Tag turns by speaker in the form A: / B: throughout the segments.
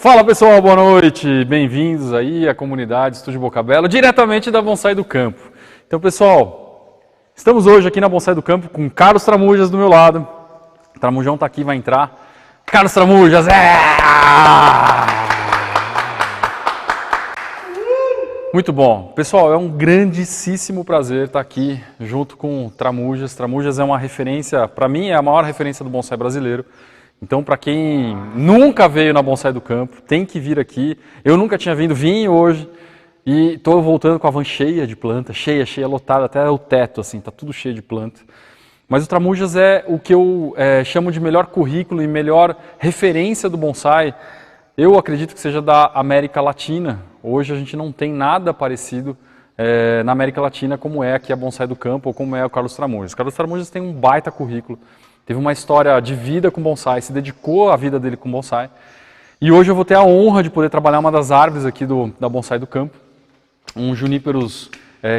A: Fala pessoal, boa noite, bem-vindos aí à comunidade Estúdio Bocabelo, diretamente da Bonsai do Campo. Então pessoal, estamos hoje aqui na Bonsai do Campo com Carlos Tramujas do meu lado. O Tramujão tá aqui, vai entrar. Carlos Tramujas, Muito bom. Pessoal, é um grandíssimo prazer estar aqui junto com o Tramujas. Tramujas é uma referência, para mim é a maior referência do bonsai brasileiro. Então, para quem nunca veio na Bonsai do Campo, tem que vir aqui. Eu nunca tinha vindo, vim hoje e estou voltando com a van cheia de planta, cheia, lotada, até o teto, assim, tá tudo cheio de planta. Mas o Tramujas é o que eu chamo de melhor currículo e melhor referência do bonsai. Eu acredito que seja da América Latina. Hoje a gente não tem nada parecido na América Latina como é aqui a Bonsai do Campo ou como é o Carlos Tramujas. O Carlos Tramujas tem um baita currículo. Teve uma história de vida com bonsai, se dedicou à vida dele com bonsai. E hoje eu vou ter a honra de poder trabalhar uma das árvores aqui da Bonsai do Campo. Um Juniperus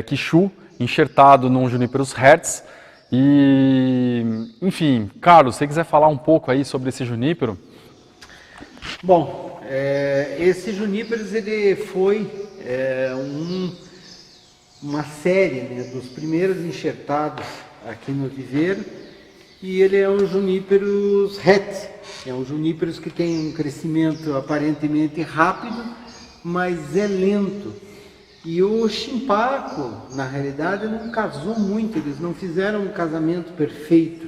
A: Kishu, enxertado num Juniperus Hertz. E, enfim, Carlos, se você quiser falar um pouco aí sobre esse junípero.
B: Bom, esse Juniperus ele foi uma série, né, dos primeiros enxertados aqui no viveiro. E ele é um Juniperus Hertz, é um Juniperus que tem um crescimento aparentemente rápido, mas é lento. E o Chimpaco, na realidade, não casou muito, eles não fizeram um casamento perfeito.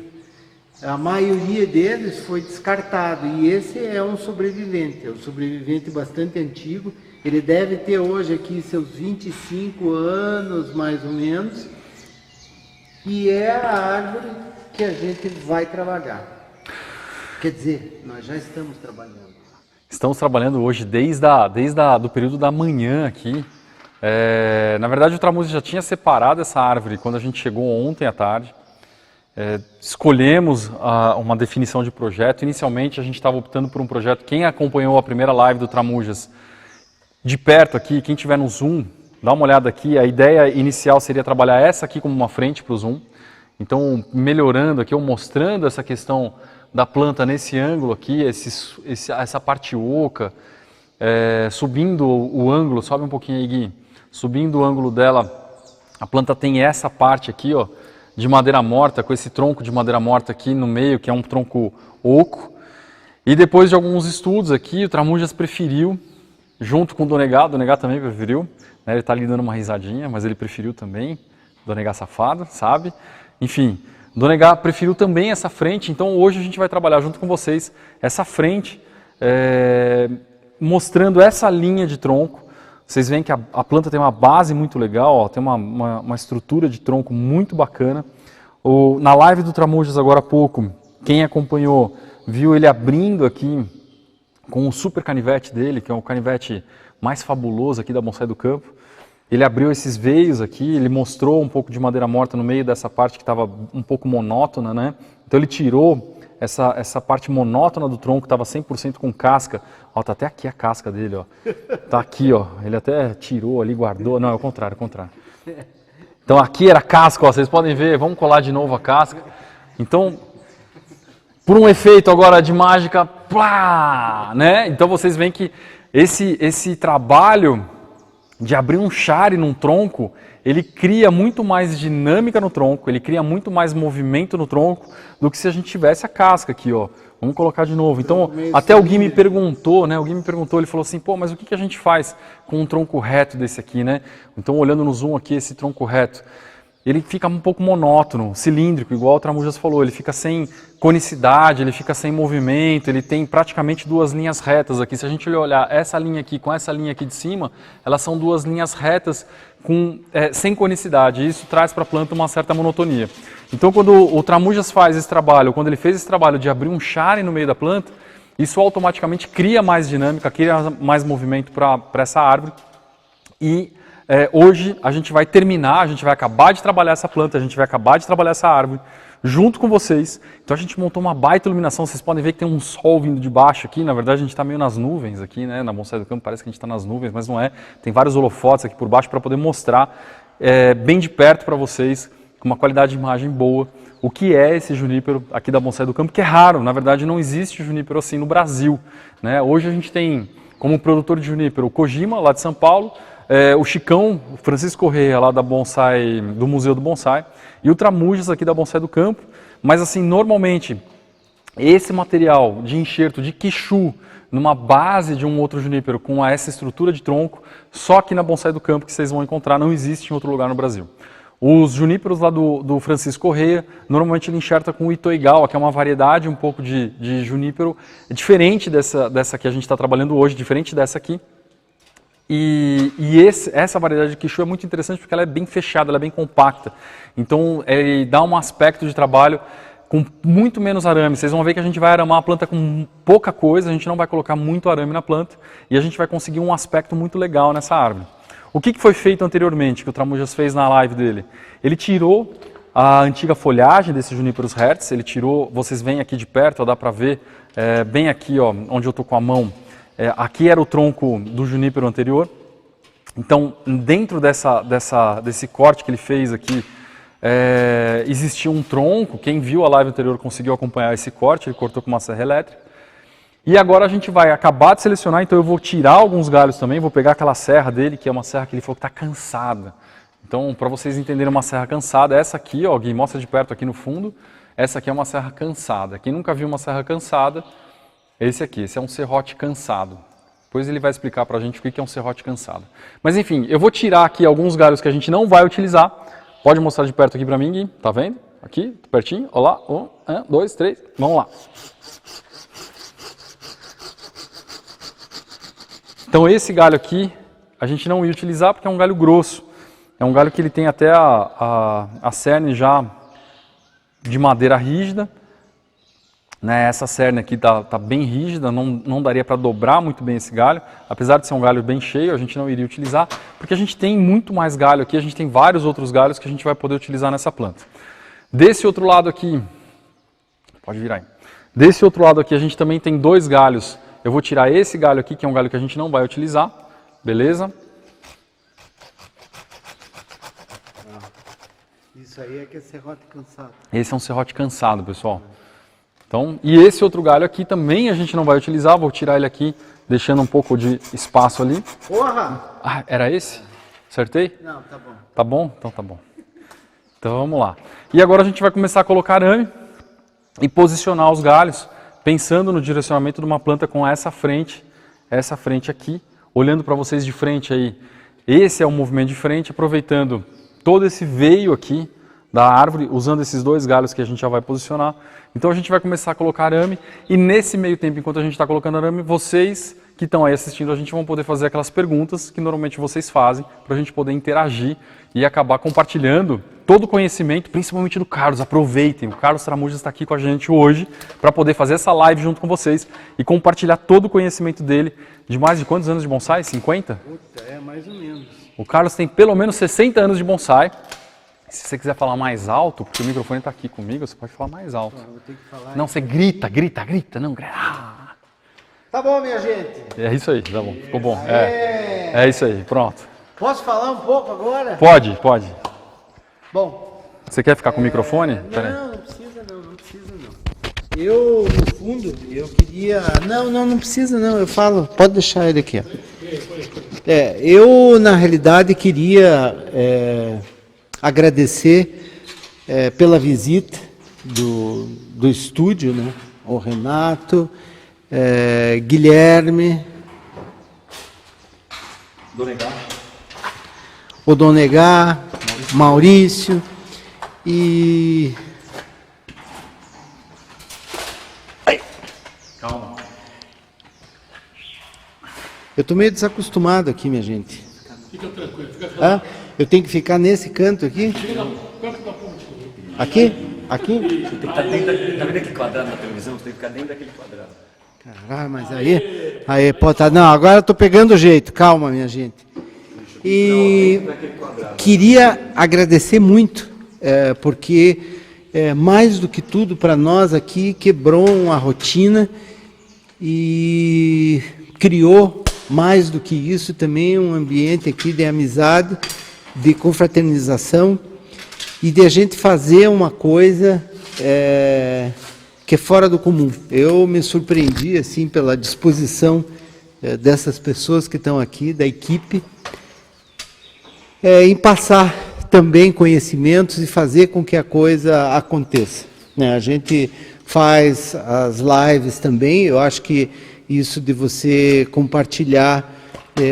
B: A maioria deles foi descartado e esse é um sobrevivente, é um sobrevivente bastante antigo. Ele deve ter hoje aqui seus 25 anos, mais ou menos, e é a árvore que a gente vai trabalhar. Quer dizer, nós já estamos trabalhando.
A: Estamos trabalhando hoje desde do período da manhã aqui. Na verdade o Tramujas já tinha separado essa árvore quando a gente chegou ontem à tarde. Escolhemos uma definição de projeto. Inicialmente a gente estava optando por um projeto. Quem acompanhou a primeira live do Tramujas de perto aqui, quem tiver no Zoom, dá uma olhada aqui. A ideia inicial seria trabalhar essa aqui como uma frente para o Zoom. Então, melhorando aqui, ou mostrando essa questão da planta nesse ângulo aqui, essa parte oca, subindo o ângulo, sobe um pouquinho aí, Gui, subindo o ângulo dela, a planta tem essa parte aqui, ó, de madeira morta, com esse tronco de madeira morta aqui no meio, que é um tronco oco. E depois de alguns estudos aqui, o Tramujas preferiu, junto com o Donegá também preferiu, né, ele está ali dando uma risadinha, mas ele preferiu também, Donegá safado, sabe? Enfim, o Donegá preferiu também essa frente, então hoje a gente vai trabalhar junto com vocês essa frente, mostrando essa linha de tronco. Vocês veem que a planta tem uma base muito legal, ó, tem uma estrutura de tronco muito bacana. Na live do Tramujas agora há pouco, quem acompanhou viu ele abrindo aqui com o super canivete dele, que é o canivete mais fabuloso aqui da Bonsai do Campo. Ele abriu esses veios aqui, ele mostrou um pouco de madeira morta no meio dessa parte que estava um pouco monótona, né? Então ele tirou essa parte monótona do tronco, estava 100% com casca. Ó, tá até aqui a casca dele, ó. Tá aqui, ó. Ele até tirou ali, guardou. Não, é o contrário, Então aqui era casca, ó. Vocês podem ver, vamos colar de novo a casca. Então, por um efeito agora de mágica, plá, né? Então vocês veem que esse trabalho de abrir um chare num tronco, ele cria muito mais dinâmica no tronco, ele cria muito mais movimento no tronco do que se a gente tivesse a casca aqui, ó. Vamos colocar de novo. Então, até o Gui me perguntou, né? O Gui me perguntou, ele falou assim, pô, mas o que a gente faz com um tronco reto desse aqui, né? Então, olhando no zoom aqui, esse tronco reto, ele fica um pouco monótono, cilíndrico, igual o Tramujas falou, ele fica sem conicidade, ele fica sem movimento, ele tem praticamente duas linhas retas aqui. Se a gente olhar essa linha aqui com essa linha aqui de cima, elas são duas linhas retas sem conicidade, e isso traz para a planta uma certa monotonia. Então, quando o Tramujas faz esse trabalho, quando ele fez esse trabalho de abrir um chare no meio da planta, isso automaticamente cria mais dinâmica, cria mais movimento para essa árvore. E hoje a gente vai terminar, a gente vai acabar de trabalhar essa planta, a gente vai acabar de trabalhar essa árvore junto com vocês. Então a gente montou uma baita iluminação, vocês podem ver que tem um sol vindo de baixo aqui, na verdade a gente está meio nas nuvens aqui, né? Na Bonsai do Campo parece que a gente está nas nuvens, mas não é. Tem vários holofotes aqui por baixo para poder mostrar bem de perto para vocês, com uma qualidade de imagem boa, o que é esse junípero aqui da Bonsai do Campo, que é raro, na verdade não existe junípero assim no Brasil, né? Hoje a gente tem como produtor de junípero, o Kojima, lá de São Paulo, o Chicão, o Francisco Correia, lá da Bonsai, do Museu do Bonsai, e o Tramujas aqui da Bonsai do Campo. Mas assim, normalmente, esse material de enxerto de quichu, numa base de um outro junípero com essa estrutura de tronco, só aqui na Bonsai do Campo que vocês vão encontrar, não existe em outro lugar no Brasil. Os juníperos lá do Francisco Correia, normalmente ele enxerta com o Itoigawa, que é uma variedade um pouco de junípero, diferente dessa que a gente está trabalhando hoje, diferente dessa aqui. Essa variedade de quichu é muito interessante porque ela é bem fechada, ela é bem compacta. Então, ele dá um aspecto de trabalho com muito menos arame. Vocês vão ver que a gente vai aramar a planta com pouca coisa, a gente não vai colocar muito arame na planta e a gente vai conseguir um aspecto muito legal nessa árvore. O que foi feito anteriormente, que o Tramujas fez na live dele? Ele tirou a antiga folhagem desses Juniperus Hertz, ele tirou, vocês veem aqui de perto, ó, dá para ver, bem aqui, ó, onde eu estou com a mão, aqui era o tronco do junípero anterior. Então, dentro desse corte que ele fez aqui, existia um tronco. Quem viu a live anterior conseguiu acompanhar esse corte, ele cortou com uma serra elétrica. E agora a gente vai acabar de selecionar, então eu vou tirar alguns galhos também, vou pegar aquela serra dele, que é uma serra que ele falou que está cansada. Então, para vocês entenderem uma serra cansada, essa aqui, ó, Gui, mostra de perto aqui no fundo, essa aqui é uma serra cansada. Quem nunca viu uma serra cansada, esse é um serrote cansado. Depois ele vai explicar para a gente o que é um serrote cansado. Mas enfim, eu vou tirar aqui alguns galhos que a gente não vai utilizar. Pode mostrar de perto aqui para mim, Gui, tá vendo? Aqui, pertinho, olá, 1, 2, 3, vamos lá. Então esse galho aqui, a gente não ia utilizar porque é um galho grosso. É um galho que ele tem até a cerne já de madeira rígida. Né, essa cerne aqui tá bem rígida, não daria para dobrar muito bem esse galho. Apesar de ser um galho bem cheio, a gente não iria utilizar, porque a gente tem muito mais galho aqui, a gente tem vários outros galhos que a gente vai poder utilizar nessa planta. Desse outro lado aqui, pode virar aí. Desse outro lado aqui a gente também tem dois galhos. Eu vou tirar esse galho aqui, que é um galho que a gente não vai utilizar, beleza?
B: Isso aí é que é serrote cansado.
A: Esse é um serrote cansado, pessoal. Então, e esse outro galho aqui também a gente não vai utilizar, vou tirar ele aqui, deixando um pouco de espaço ali.
B: Porra!
A: Ah, era esse? Acertei?
B: Não, tá bom.
A: Tá bom? Então tá bom. Então vamos lá. E agora a gente vai começar a colocar arame e posicionar os galhos, pensando no direcionamento de uma planta com essa frente aqui, olhando para vocês de frente aí. Esse é o movimento de frente, aproveitando todo esse veio aqui da árvore, usando esses dois galhos que a gente já vai posicionar. Então a gente vai começar a colocar arame e nesse meio tempo, enquanto a gente está colocando arame, vocês que estão aí assistindo, a gente vão poder fazer aquelas perguntas que normalmente vocês fazem, para a gente poder interagir e acabar compartilhando todo o conhecimento, principalmente do Carlos. Aproveitem, o Carlos Tramujas está aqui com a gente hoje para poder fazer essa live junto com vocês e compartilhar todo o conhecimento dele de mais de quantos anos de bonsai? 50?
B: Puta, mais ou menos.
A: O Carlos tem pelo menos 60 anos de bonsai. Se você quiser falar mais alto, porque o microfone está aqui comigo, você pode falar mais alto.
B: Vou ter que falar.
A: Não, você grita, não grita.
B: Tá bom, minha gente.
A: É isso aí, tá bom, ficou bom. É isso aí, pronto.
B: Posso falar um pouco agora?
A: Pode.
B: Bom.
A: Você quer ficar com o microfone?
B: Não precisa não. Eu, no fundo, eu queria... Não precisa não, eu falo, pode deixar ele aqui. Ó. Eu, na realidade, queria agradecer pela visita do estúdio, né? O Renato, Guilherme, o Donegá, Maurício e...
A: Calma.
B: Eu estou meio desacostumado aqui, minha gente.
C: Fica tranquilo, fica tranquilo.
B: Eu tenho que ficar nesse canto aqui? Aqui? Aqui?
D: Você tem que estar dentro daquele quadrado na televisão, você tem que ficar dentro daquele quadrado.
B: Caralho, mas aí pode estar... Não, agora eu estou pegando o jeito, calma, minha gente. E queria agradecer muito, porque mais do que tudo para nós aqui quebrou uma rotina e criou mais do que isso também um ambiente aqui de amizade, de confraternização e de a gente fazer uma coisa que é fora do comum. Eu me surpreendi assim pela disposição dessas pessoas que estão aqui, da equipe, em passar também conhecimentos e fazer com que a coisa aconteça, né? A gente faz as lives também, eu acho que isso de você compartilhar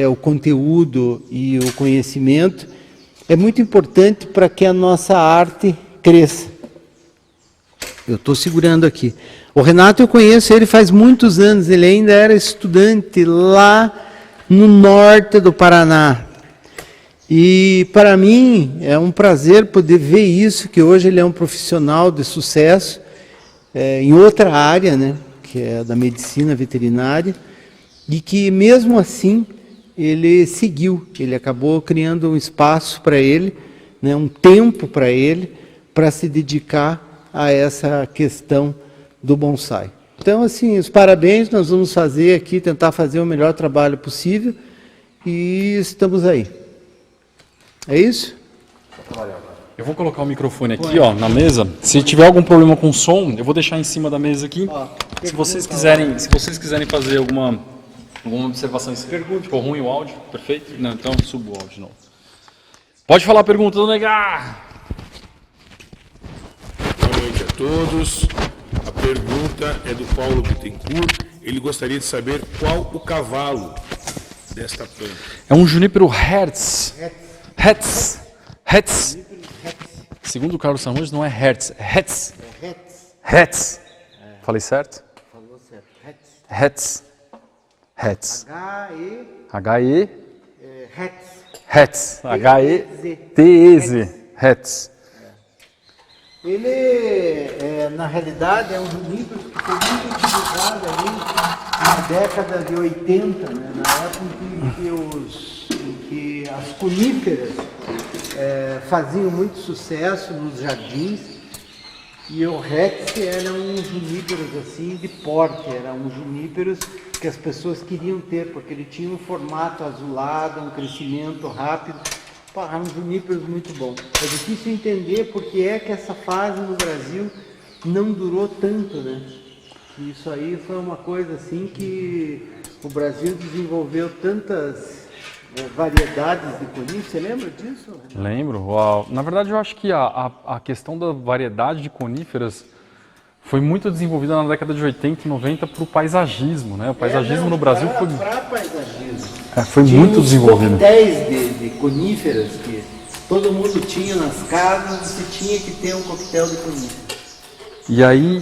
B: o conteúdo e o conhecimento é muito importante para que a nossa arte cresça. Eu estou segurando aqui. O Renato, eu conheço ele faz muitos anos, ele ainda era estudante lá no norte do Paraná. E para mim é um prazer poder ver isso, que hoje ele é um profissional de sucesso em outra área, né, que é a da medicina veterinária, e que mesmo assim ele seguiu, ele acabou criando um espaço para ele, né, um tempo para ele, para se dedicar a essa questão do bonsai. Então, assim, os parabéns, nós vamos fazer aqui, tentar fazer o melhor trabalho possível, e estamos aí. É isso?
A: Eu vou colocar o microfone aqui, ó, na mesa. Se tiver algum problema com som, eu vou deixar em cima da mesa aqui. Se vocês quiserem fazer alguma observação, ficou ruim o áudio? Perfeito? Não, então subo o áudio não. Pode falar a pergunta, Dona Negar.
E: Boa noite a todos. A pergunta é do Paulo Bittencourt. Ele gostaria de saber qual o cavalo desta planta.
A: É um junípero Hertz. Hertz. Segundo o Carlos Samuels, não é Hertz, é Hertz. Hertz. Falei certo?
B: Falou certo.
A: Hertz. Hertz.
B: H-E.
A: Hertz. H-E-T-E-Z. Hertz.
B: Ele, na realidade, é um junípero que foi muito utilizado ali na década de 80, né? Na época em que as coníferas faziam muito sucesso nos jardins, e o Rex era um juníperos assim de porte, era um juníperos que as pessoas queriam ter, porque ele tinha um formato azulado, um crescimento rápido. Era um juníperos muito bom. É difícil entender porque é que essa fase no Brasil não durou tanto, né? Isso aí foi uma coisa assim que o Brasil desenvolveu tantas variedades de coníferas. Você lembra disso?
A: Lembro. Na verdade, eu acho que a questão da variedade de coníferas foi muito desenvolvida na década de 80 e 90 para o paisagismo, né? O paisagismo no Brasil
B: para paisagismo.
A: Foi muito desenvolvido.
B: Tinha uns coquetéis de coníferas que todo mundo tinha nas casas, você tinha que ter um coquetel de coníferas.
A: E aí,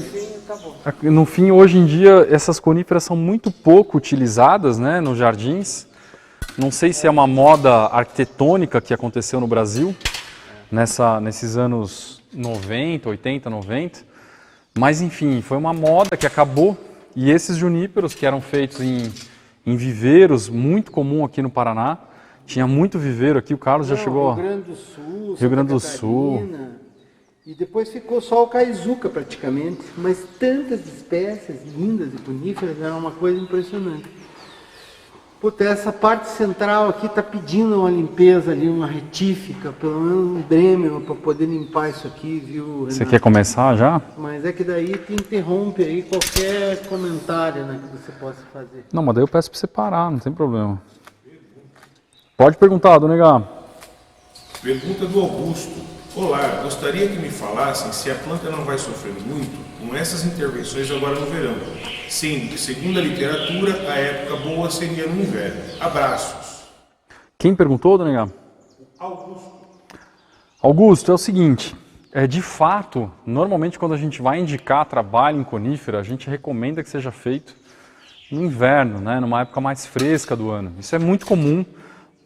A: no fim, hoje em dia, essas coníferas são muito pouco utilizadas, né, nos jardins. Não sei se é uma moda arquitetônica que aconteceu no Brasil, nesses anos 90, 80, 90. Mas, enfim, foi uma moda que acabou. E esses juníperos, que eram feitos em viveiros, muito comum aqui no Paraná. Tinha muito viveiro aqui, o Carlos já chegou...
B: Rio Grande do Sul,
A: Rio Grande do Sul.
B: E depois ficou só o caizuca praticamente, mas tantas espécies lindas de coníferas, era uma coisa impressionante. Puta, essa parte central aqui está pedindo uma limpeza ali, uma retífica, pelo menos um Dremel para poder limpar isso aqui, viu, Renato?
A: Você quer começar já?
B: Mas é que daí te interrompe aí qualquer comentário, né, que você possa fazer.
A: Não, mas daí eu peço para você parar, não tem problema. Pode perguntar, Dona Negar.
E: Pergunta do Augusto. Olá, gostaria que me falassem se a planta não vai sofrer muito com essas intervenções agora no verão. Sim, segundo a literatura, a época boa seria no inverno. Abraços.
A: Quem perguntou, Dona Negar? Augusto, é o seguinte, de fato, normalmente quando a gente vai indicar trabalho em conífera, a gente recomenda que seja feito no inverno, né, numa época mais fresca do ano. Isso é muito comum,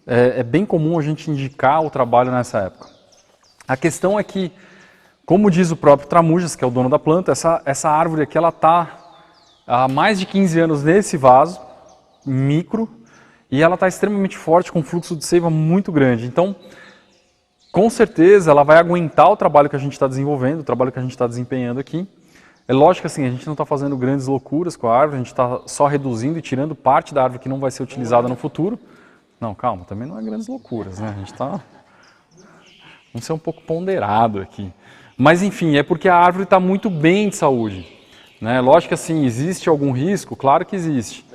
A: é bem comum a gente indicar o trabalho nessa época. A questão é que, como diz o próprio Tramujas, que é o dono da planta, essa árvore aqui ela está há mais de 15 anos nesse vaso, micro, e ela está extremamente forte, com um fluxo de seiva muito grande. Então, com certeza, ela vai aguentar o trabalho que a gente está desenvolvendo, o trabalho que a gente está desempenhando aqui. É lógico que assim, a gente não está fazendo grandes loucuras com a árvore, a gente está só reduzindo e tirando parte da árvore que não vai ser utilizada no futuro. Não, calma, também não é grandes loucuras, né? A gente está... Vamos ser um pouco ponderado aqui. Mas, enfim, é porque a árvore está muito bem de saúde. Né? Lógico que, assim, existe algum risco? Claro que existe.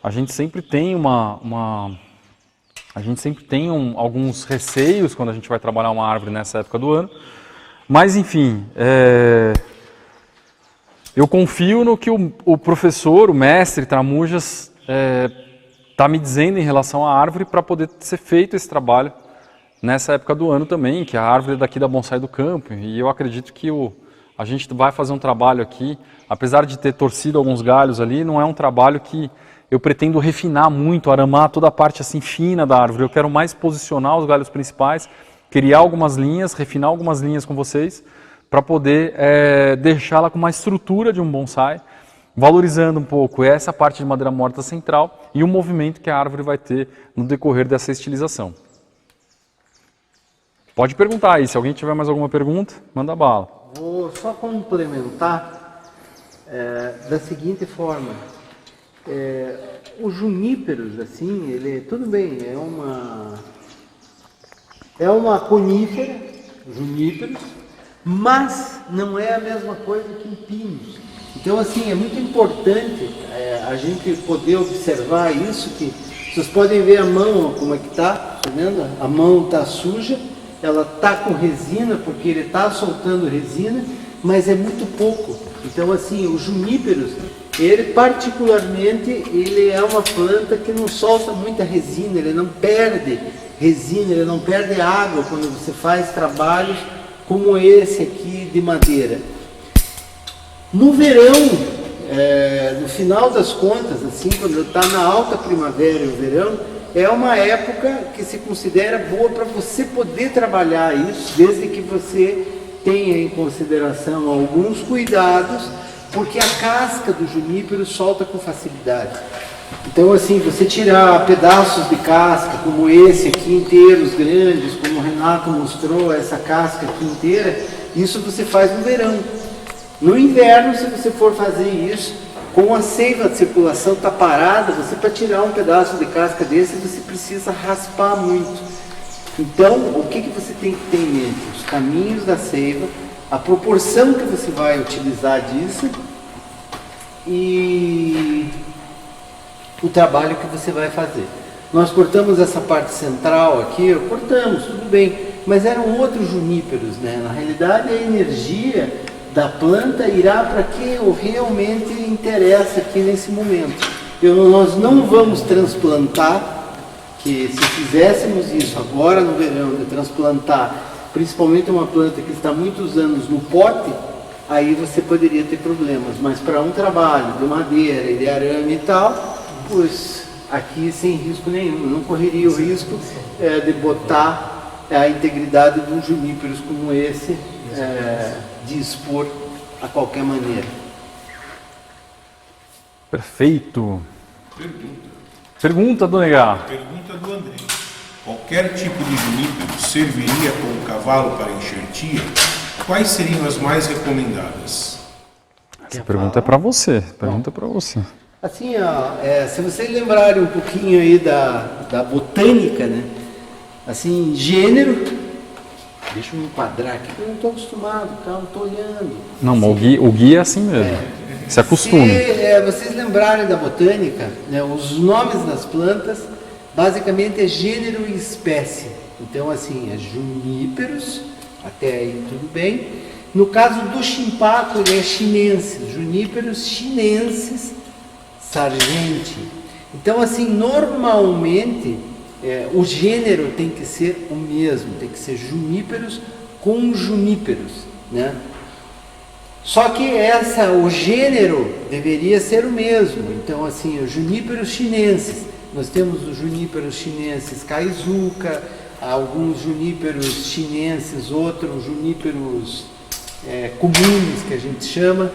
A: a gente sempre tem alguns receios quando a gente vai trabalhar uma árvore nessa época do ano, mas enfim, eu confio no que o professor, o mestre Tramujas está me dizendo em relação à árvore para poder ser feito esse trabalho nessa época do ano também, que a árvore é daqui da Bonsai do Campo, e eu acredito que a gente vai fazer um trabalho aqui, apesar de ter torcido alguns galhos ali, não é um trabalho que eu pretendo refinar muito, aramar toda a parte assim fina da árvore. Eu quero mais posicionar os galhos principais, criar algumas linhas, refinar algumas linhas com vocês, para poder deixá-la com uma estrutura de um bonsai, valorizando um pouco essa parte de madeira morta central e o movimento que a árvore vai ter no decorrer dessa estilização. Pode perguntar aí, se alguém tiver mais alguma pergunta, manda bala.
B: Vou só complementar da seguinte forma. Os juníperos, assim, tudo bem, é uma conífera, juníperos, mas não é a mesma coisa que pinos. Então, assim, é muito importante a gente poder observar isso, que vocês podem ver a mão, como é que tá vendo? A mão tá suja, ela tá com resina, porque ele tá soltando resina, mas é muito pouco. Então, assim, os juníperos, ele particularmente, ele é uma planta que não solta muita resina, ele não perde resina, ele não perde água quando você faz trabalhos como esse aqui de madeira. No verão, no final das contas, assim, quando está na alta primavera e o verão, é uma época que se considera boa para você poder trabalhar isso, desde que você tenha em consideração alguns cuidados, porque a casca do junípero solta com facilidade. Então, assim, você tirar pedaços de casca, como esse aqui inteiros, grandes, como o Renato mostrou, essa casca aqui inteira, isso você faz no verão. No inverno, se você for fazer isso, com a seiva de circulação está parada, você para tirar um pedaço de casca desse, você precisa raspar muito. Então, o que você tem que ter em mente? Os caminhos da seiva, a proporção que você vai utilizar disso e o trabalho que você vai fazer. Nós cortamos essa parte central aqui, cortamos, tudo bem, mas eram outros juníperos, né? Na realidade, a energia da planta irá para quem realmente interessa aqui nesse momento. Nós não vamos transplantar, que se fizéssemos isso agora no verão, de transplantar principalmente uma planta que está muitos anos no pote, aí você poderia ter problemas, mas para um trabalho de madeira e de arame e tal, pois aqui sem risco nenhum, não correria o risco de botar a integridade de um juníperos como esse, de expor a qualquer maneira.
A: Perfeito. Pergunta do Negá.
E: Pergunta do André. Qualquer tipo de junípero serviria como cavalo para enxertia? Quais seriam as mais recomendadas?
A: Essa pergunta é para você. Pergunta para você.
B: Assim, se vocês lembrarem um pouquinho aí da botânica, né? Assim, gênero. Deixa eu me enquadrar aqui, eu não estou acostumado, não estou olhando.
A: Não, mas o guia é assim mesmo. Se acostume.
B: Se vocês lembrarem da botânica, né, os nomes das plantas, basicamente é gênero e espécie. Então, assim, é juníperos, até aí tudo bem. No caso do chimpaco, ele é chinensis, juníperos chinensis sargenti. Então, assim, normalmente, o gênero tem que ser o mesmo, tem que ser juníperos com juníperos, né? Só que o gênero deveria ser o mesmo. Então, assim, os juníperos chinenses, nós temos os juníperos chinenses Kaizuka, alguns juníperos chinenses, outros juníperos comuns, que a gente chama,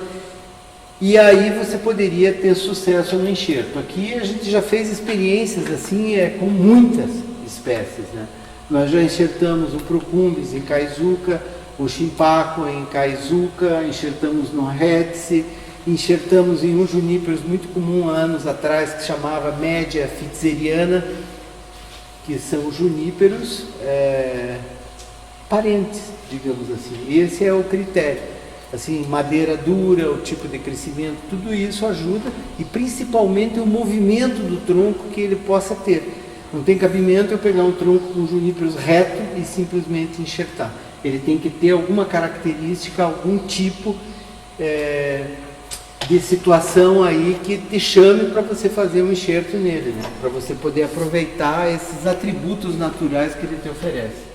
B: e aí você poderia ter sucesso no enxerto. Aqui a gente já fez experiências assim com muitas espécies, né? Nós já enxertamos o Procumbis em Kaizuka, o Chimpaco em Kaizuka, enxertamos no Hetze, enxertamos em um juníperos muito comum há anos atrás, que chamava Média Fitzeriana, que são juníperos parentes, digamos assim. Esse é o critério. assim, madeira dura, o tipo de crescimento, tudo isso ajuda, e principalmente o movimento do tronco que ele possa ter. Não tem cabimento eu pegar um tronco com juníperos reto e simplesmente enxertar. Ele tem que ter alguma característica, algum tipo de situação aí que te chame para você fazer um enxerto nele, né? Para você poder aproveitar esses atributos naturais que ele te oferece.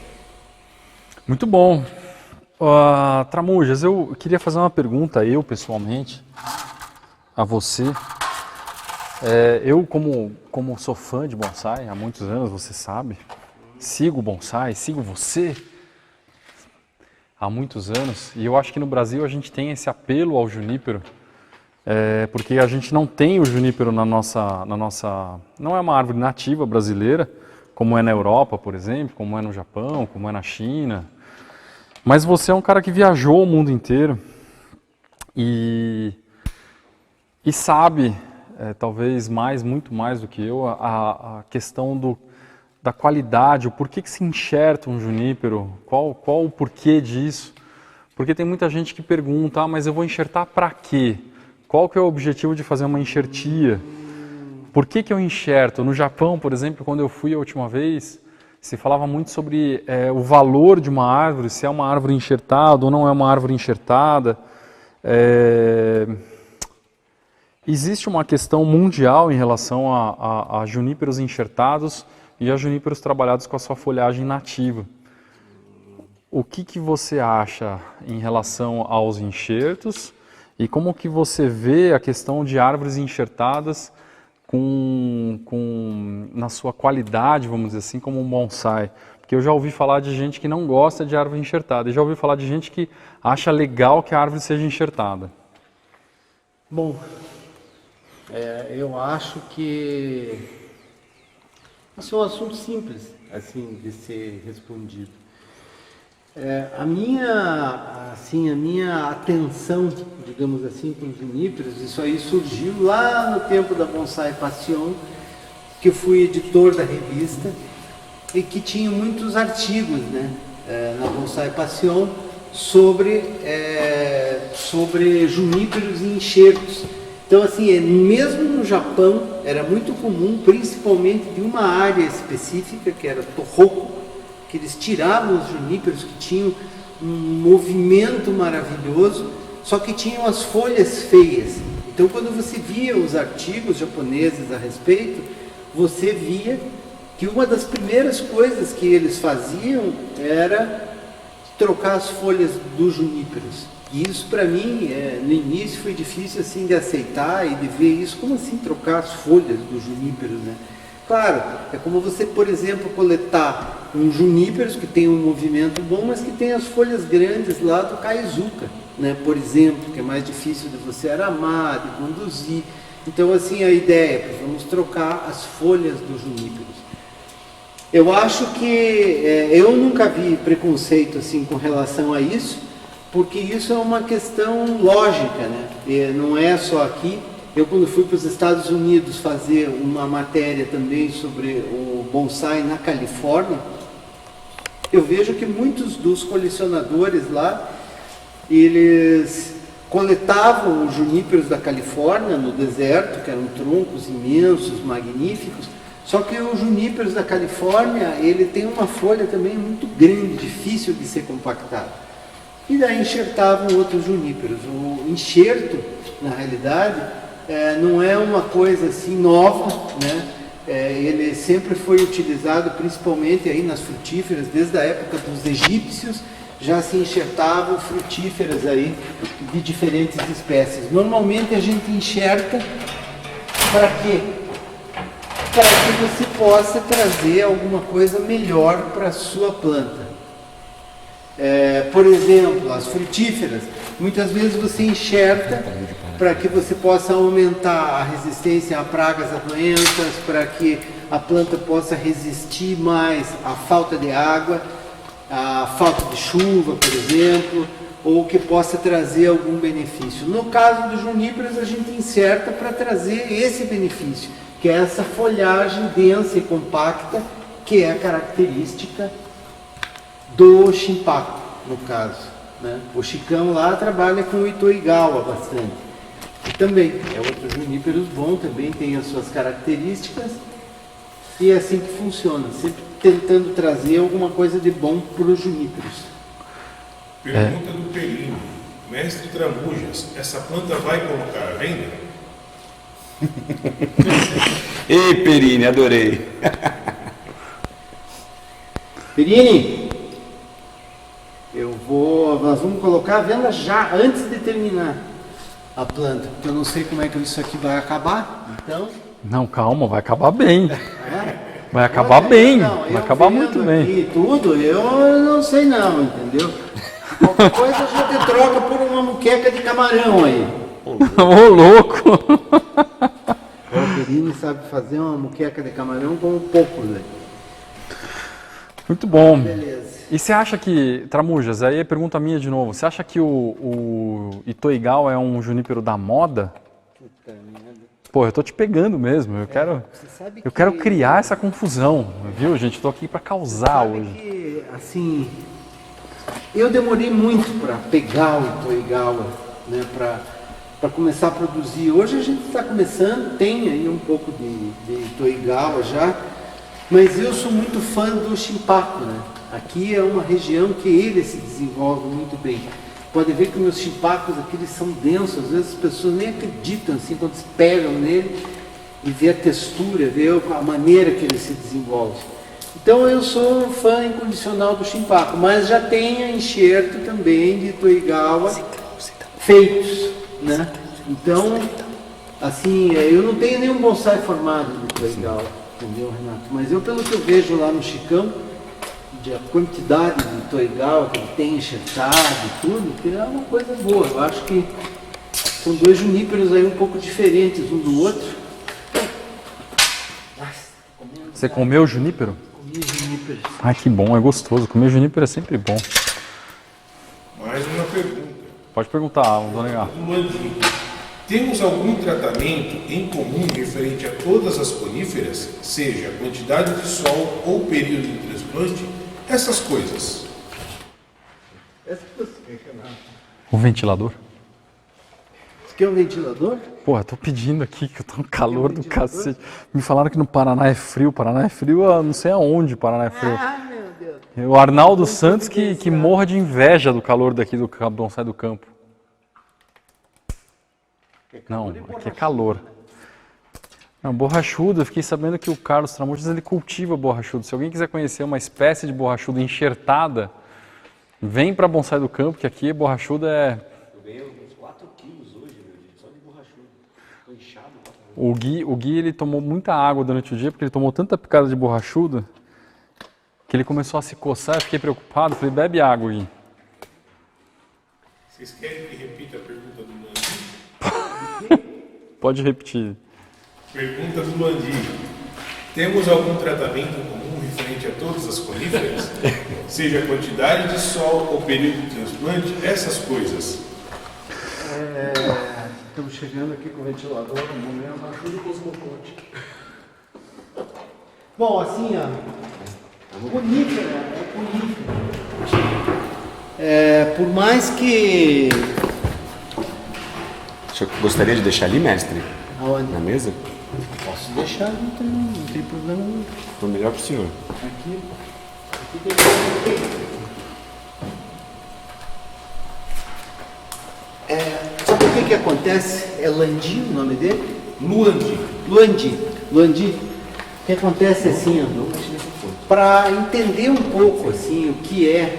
A: Muito bom. Tramujas, eu queria fazer uma pergunta, eu pessoalmente, a você. Eu, como sou fã de bonsai há muitos anos, você sabe, sigo bonsai, sigo você há muitos anos, e eu acho que no Brasil a gente tem esse apelo ao junípero, porque a gente não tem o junípero na nossa... Não é uma árvore nativa brasileira, como é na Europa, por exemplo, como é no Japão, como é na China. Mas você é um cara que viajou o mundo inteiro e sabe, talvez muito mais do que eu, a questão da qualidade, o porquê que se enxerta um junípero, qual o porquê disso. Porque tem muita gente que pergunta, mas eu vou enxertar para quê? Qual que é o objetivo de fazer uma enxertia? Por que eu enxerto? No Japão, por exemplo, quando eu fui a última vez, se falava muito sobre o valor de uma árvore, se é uma árvore enxertada ou não é uma árvore enxertada. Existe uma questão mundial em relação a juníperos enxertados e a juníperos trabalhados com a sua folhagem nativa. O que você acha em relação aos enxertos e como que você vê a questão de árvores enxertadas na sua qualidade, vamos dizer assim, como um bonsai? Porque eu já ouvi falar de gente que não gosta de árvore enxertada e já ouvi falar de gente que acha legal que a árvore seja enxertada.
B: Bom, eu acho que esse é um assunto simples assim de ser respondido. A minha atenção, digamos assim, para os juníperos, isso aí surgiu lá no tempo da Bonsai Passion, que eu fui editor da revista e que tinha muitos artigos, né, na Bonsai Passion sobre juníperos e enxertos. Então, assim, mesmo no Japão, era muito comum, principalmente de uma área específica, que era Tohoku, que eles tiravam os juníperos que tinham um movimento maravilhoso, só que tinham as folhas feias. Então, quando você via os artigos japoneses a respeito, você via que uma das primeiras coisas que eles faziam era trocar as folhas dos juníperos. E isso, para mim, no início foi difícil assim de aceitar e de ver isso. Como assim trocar as folhas dos juníperos, né? Claro, é como você, por exemplo, coletar um juníperos que tem um movimento bom, mas que tem as folhas grandes lá do Kaizuka, né? Por exemplo, que é mais difícil de você aramar, de conduzir. Então, assim, a ideia é vamos trocar as folhas dos juníperos. Eu acho que eu nunca vi preconceito assim com relação a isso, porque isso é uma questão lógica, né? E não é só aqui. Eu, quando fui para os Estados Unidos fazer uma matéria também sobre o bonsai na Califórnia, eu vejo que muitos dos colecionadores lá, eles coletavam os juníperos da Califórnia no deserto, que eram troncos imensos, magníficos, só que os juníperos da Califórnia, ele tem uma folha também muito grande, difícil de ser compactado. E daí enxertavam outros juníperos. O enxerto, na realidade, não é uma coisa assim nova, né? Ele sempre foi utilizado principalmente aí nas frutíferas, desde a época dos egípcios já se enxertavam frutíferas aí de diferentes espécies. Normalmente a gente enxerta para quê? Para que você possa trazer alguma coisa melhor para a sua planta. Por exemplo, as frutíferas, muitas vezes você enxerta para que você possa aumentar a resistência a pragas, a doenças, para que a planta possa resistir mais à falta de água, à falta de chuva, por exemplo, ou que possa trazer algum benefício. No caso dos juníperos, a gente inserta para trazer esse benefício, que é essa folhagem densa e compacta, que é a característica do Shinpaku, no caso, né? O Chicão lá trabalha com o Itoigawa bastante. E também é outro juníperos bom, também tem as suas características. E é assim que funciona, sempre tentando trazer alguma coisa de bom para os juníperos.
E: Pergunta do Pelino. Mestre Tramujas, essa planta vai colocar à venda?
F: Ei, Perini, adorei.
B: Perini, nós vamos colocar a venda já, antes de terminar a planta, porque eu não sei como é que isso aqui vai acabar, então...
A: Não, calma, vai acabar bem.
B: É?
A: Vai acabar bem,
B: Não,
A: vai
B: eu
A: acabar
B: vendo
A: muito bem.
B: aqui tudo, eu não sei não, entendeu? Qualquer coisa a gente troca por uma muqueca de camarão aí.
A: Ô, louco!
B: O Perini sabe fazer uma muqueca de camarão com poucos aí.
A: Muito bom.
B: Beleza.
A: E você acha que, Tramujas, aí é pergunta minha de novo, você acha que o Itoigawa é um junípero da moda?
B: Puta merda.
A: Pô, eu tô te pegando mesmo,
B: Você sabe
A: eu quero
B: que-
A: criar essa confusão, viu, gente? Tô aqui pra causar
B: Sabe
A: hoje.
B: que, assim, eu demorei muito para pegar o Itoigawa, né, para começar a produzir. Hoje a gente está começando, tem aí um pouco de Itoigawa já, mas eu sou muito fã do Shimpaku, né? Aqui é uma região que ele se desenvolve muito bem. Pode ver que meus chimpacos aqui eles são densos, às vezes as pessoas nem acreditam assim quando se pegam nele e vê a textura, vê a maneira que ele se desenvolve. Então eu sou fã incondicional do Shimpaku, mas já tenho enxerto também de Itoigawa feitos, né? Então, assim, eu não tenho nenhum bonsai formado de Itoigawa, entendeu, Renato? Mas eu, pelo que eu vejo lá no Chicão, a quantidade de Itoigawa que ele tem enxertado e tudo, que é uma coisa boa. Eu acho que são dois juníperos aí um pouco diferentes um do outro.
A: Você comeu junípero?
B: Comi juníperos.
A: Ai, que bom, é gostoso. Comer junípero é sempre bom.
E: Mais uma pergunta.
A: Pode perguntar, vou negar.
E: Do Mandinho. Temos algum tratamento em comum referente a todas as coníferas, seja quantidade de sol ou período de transplante? Essas coisas.
A: O ventilador?
B: Você quer um ventilador?
A: Porra, tô pedindo aqui que eu tô no calor do cacete. Me falaram que no Paraná é frio. Paraná é frio, eu não sei aonde Paraná é frio.
B: Ah, meu Deus.
A: O Arnaldo Santos que morra de inveja do calor daqui do bonsai do campo. Não, aqui é calor. Não, borrachudo, eu fiquei sabendo que o Carlos Tramujas ele cultiva borrachudo. Se alguém quiser conhecer uma espécie de borrachudo enxertada, vem para Bonsai do Campo, que aqui borrachudo é...
D: Eu ganhei uns 4 quilos hoje, meu Deus, só de borrachudo. Tô inchado.
A: O Gui ele tomou muita água durante o dia, porque ele tomou tanta picada de borrachudo, que ele começou a se coçar, eu fiquei preocupado, falei, bebe água, Gui.
E: Vocês querem que repita a pergunta do Mandinho?
A: Pode repetir.
E: Pergunta do Mandinho. Temos algum tratamento comum referente a todas as coníferas? Seja a quantidade de sol ou período de transplante? Essas coisas.
B: Estamos chegando aqui com o ventilador no momento. Ajuda o Cosmoconte. Bom, assim, ó. Conífera é conífera. Por mais que...
F: Eu gostaria de deixar ali, mestre,
B: Aonde?
F: na mesa?
B: Posso deixar, não tem problema nenhum.
F: Foi melhor pro senhor.
B: Aqui tem sabe o que acontece? É Landi o nome dele?
E: Luandi.
B: Luandi. O que acontece assim, para entender um pouco assim o que é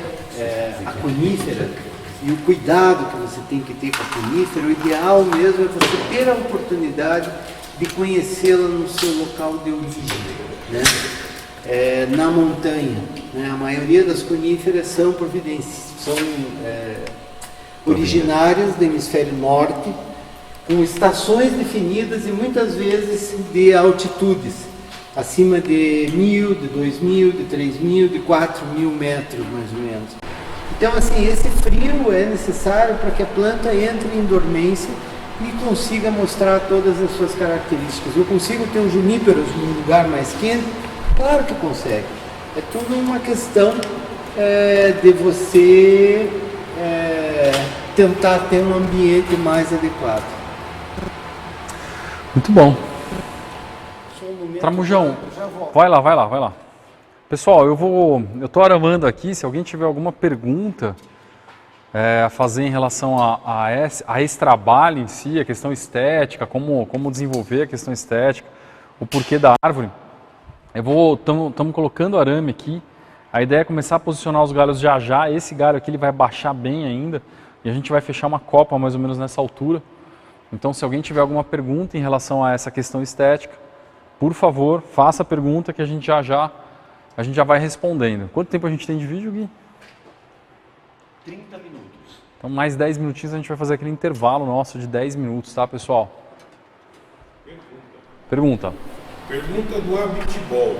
B: a conífera e o cuidado que você tem que ter com a conífera, o ideal mesmo é você ter a oportunidade de conhecê-la no seu local de origem, né? Na montanha, né? A maioria das coníferas são providências, são originárias do hemisfério norte, com estações definidas e muitas vezes de altitudes, acima de 1.000, de 2.000, de 3.000, de 4.000 metros mais ou menos. Então assim, esse frio é necessário para que a planta entre em dormência e consiga mostrar todas as suas características. Eu consigo ter um juníperos num lugar mais quente? Claro que consegue. É tudo uma questão de você tentar ter um ambiente mais adequado.
A: Muito bom.
B: Só um momento,
A: Tramujão,
B: já volto.
A: vai lá. Pessoal, eu tô aramando aqui, se alguém tiver alguma pergunta a fazer em relação a esse trabalho em si, a questão estética, como desenvolver a questão estética, o porquê da árvore, estamos colocando arame aqui, a ideia é começar a posicionar os galhos já, esse galho aqui ele vai baixar bem ainda, e a gente vai fechar uma copa mais ou menos nessa altura. Então, se alguém tiver alguma pergunta em relação a essa questão estética, por favor, faça a pergunta que a gente já vai respondendo. Quanto tempo a gente tem de vídeo, Gui?
D: 30 minutos.
A: Então, mais 10 minutinhos a gente vai fazer aquele intervalo nosso de 10 minutos, tá, pessoal? Pergunta.
E: Pergunta do Abitbol.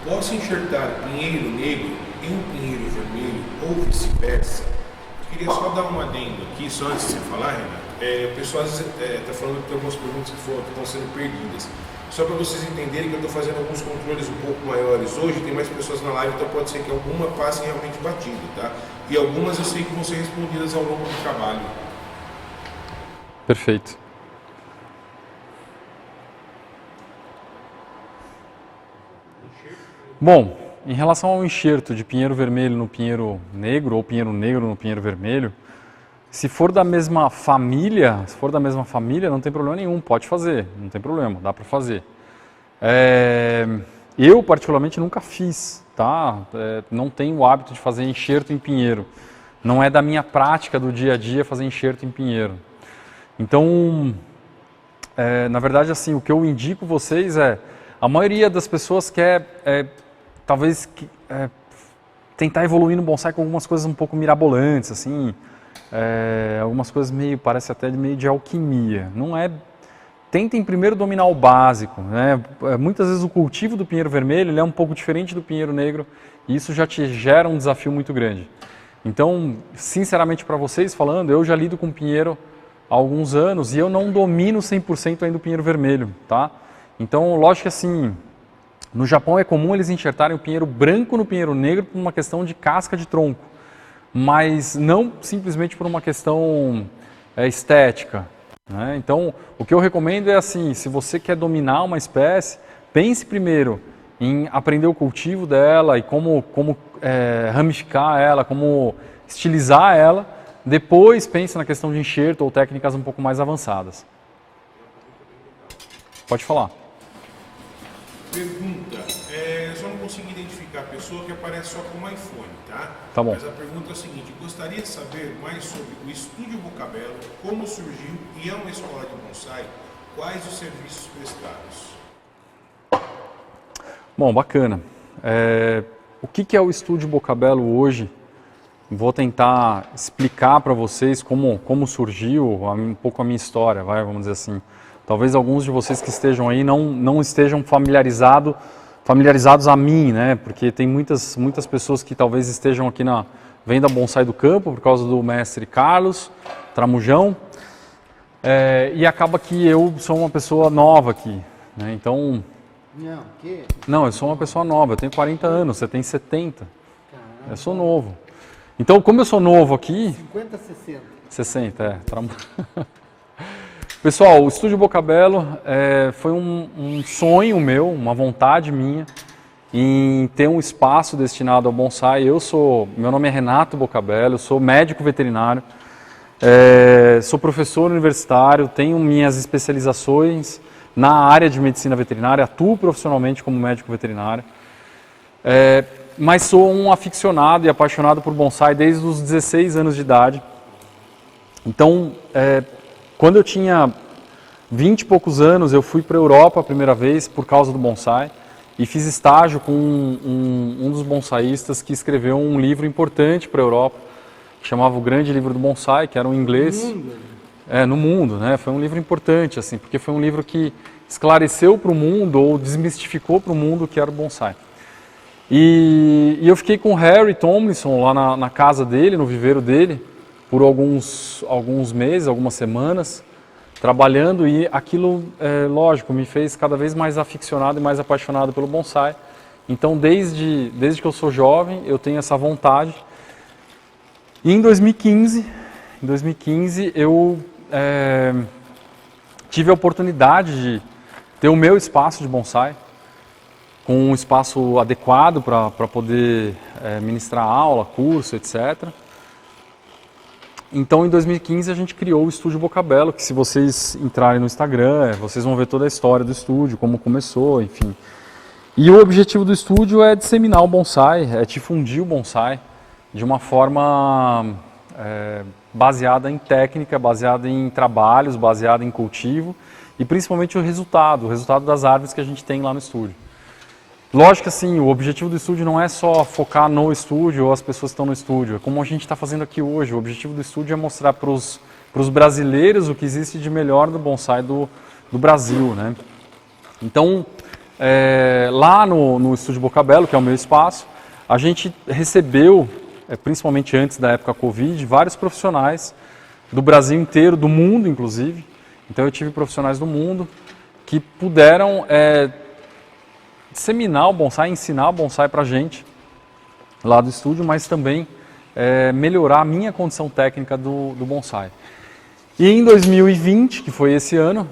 E: Posso enxertar pinheiro negro em pinheiro vermelho ou vice-versa? Eu queria só dar um adendo aqui, só antes de você falar, Renato. O pessoal está falando que tem algumas perguntas que estão sendo perdidas. Só para vocês entenderem que eu estou fazendo alguns controles um pouco maiores hoje, tem mais pessoas na live, então pode ser que alguma passe realmente batido, tá? E algumas eu sei que vão ser respondidas ao longo do trabalho.
A: Perfeito. Bom, em relação ao enxerto de pinheiro vermelho no pinheiro negro ou pinheiro negro no pinheiro vermelho, se for da mesma família, não tem problema nenhum, pode fazer, não tem problema, dá para fazer. Eu particularmente nunca fiz, tá? Não tenho o hábito de fazer enxerto em pinheiro. Não é da minha prática do dia a dia fazer enxerto em pinheiro. Então, na verdade, assim, o que eu indico vocês a maioria das pessoas quer, talvez, tentar evoluir no bonsai com algumas coisas um pouco mirabolantes, assim, algumas coisas parece até meio de alquimia. Não é. Tentem primeiro dominar o básico, né? Muitas vezes o cultivo do pinheiro vermelho ele é um pouco diferente do pinheiro negro e isso já te gera um desafio muito grande. Então, sinceramente para vocês falando, eu já lido com pinheiro há alguns anos e eu não domino 100% ainda o pinheiro vermelho, tá? Então, lógico que assim, no Japão é comum eles enxertarem o pinheiro branco no pinheiro negro por uma questão de casca de tronco, mas não simplesmente por uma questão estética, né? Então, o que eu recomendo é assim, se você quer dominar uma espécie, pense primeiro em aprender o cultivo dela e como ramificar ela, como estilizar ela, depois pense na questão de enxerto ou técnicas um pouco mais avançadas. Pode falar.
E: Pergunta, só não consegui identificar a pessoa que aparece só com o iPhone, tá?
A: Tá bom.
E: Mas a pergunta é a seguinte, gostaria de saber mais sobre o Estúdio Bocabello, como surgiu e é uma escola de bonsai, quais os serviços prestados?
A: Bom, bacana. O que é o Estúdio Bocabello hoje? Vou tentar explicar para vocês como surgiu um pouco a minha história, vamos dizer assim. Talvez alguns de vocês que estejam aí não estejam familiarizados a mim, né? Porque tem muitas pessoas que talvez estejam aqui vem da Bonsai do Campo por causa do mestre Carlos Tramujão, e acaba que eu sou uma pessoa nova aqui, né? Então, não, eu sou uma pessoa nova, eu tenho 40 anos, você tem 70, eu sou novo. Então, como eu sou novo aqui...
B: 50, 60.
A: 60, Pessoal, o Estúdio Bocabello foi um sonho meu, uma vontade minha, em ter um espaço destinado ao bonsai. Meu nome é Renato Bocabello, eu sou médico veterinário, sou professor universitário, tenho minhas especializações na área de medicina veterinária, atuo profissionalmente como médico veterinário, mas sou um aficionado e apaixonado por bonsai desde os 16 anos de idade. Então, quando eu tinha 20 e poucos anos, eu fui para a Europa a primeira vez por causa do bonsai e fiz estágio com um dos bonsaístas que escreveu um livro importante para a Europa, que chamava O Grande Livro do Bonsai, que era um inglês. No mundo, né? Foi um livro importante, assim, porque foi um livro que esclareceu para o mundo ou desmistificou para o mundo o que era o bonsai. E eu fiquei com o Harry Tomlinson lá na casa dele, no viveiro dele, por alguns meses, algumas semanas, trabalhando, e aquilo, lógico, me fez cada vez mais aficionado e mais apaixonado pelo bonsai. Então, desde que eu sou jovem, eu tenho essa vontade. E em 2015, eu tive a oportunidade de ter o meu espaço de bonsai, com um espaço adequado para poder ministrar aula, curso, etc. Então, em 2015, a gente criou o Estúdio Bocabello, que se vocês entrarem no Instagram, vocês vão ver toda a história do estúdio, como começou, enfim. E o objetivo do estúdio é disseminar o bonsai, é difundir o bonsai de uma forma baseada em técnica, baseada em trabalhos, baseada em cultivo e principalmente o resultado das árvores que a gente tem lá no estúdio. Lógico que assim, o objetivo do estúdio não é só focar no estúdio ou as pessoas que estão no estúdio, é como a gente está fazendo aqui hoje. O objetivo do estúdio é mostrar para os brasileiros o que existe de melhor do bonsai do Brasil, né? Então, lá no Estúdio Bocabello, que é o meu espaço, a gente recebeu, principalmente antes da época Covid, vários profissionais do Brasil inteiro, do mundo inclusive. Então eu tive profissionais do mundo que puderam disseminar o bonsai, ensinar o bonsai para a gente lá do estúdio, mas também melhorar a minha condição técnica do bonsai. E em 2020, que foi esse ano,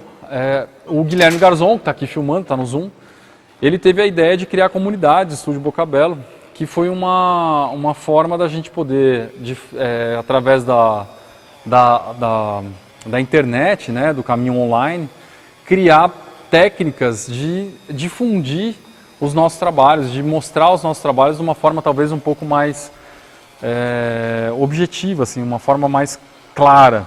A: o Guilherme Garzon, que está aqui filmando, está no Zoom, ele teve a ideia de criar a comunidade do Estúdio Bocabello, que foi uma forma da gente poder, através da internet, né, do caminho online, criar técnicas de difundir os nossos trabalhos, de mostrar os nossos trabalhos de uma forma talvez um pouco mais objetiva, assim, uma forma mais clara,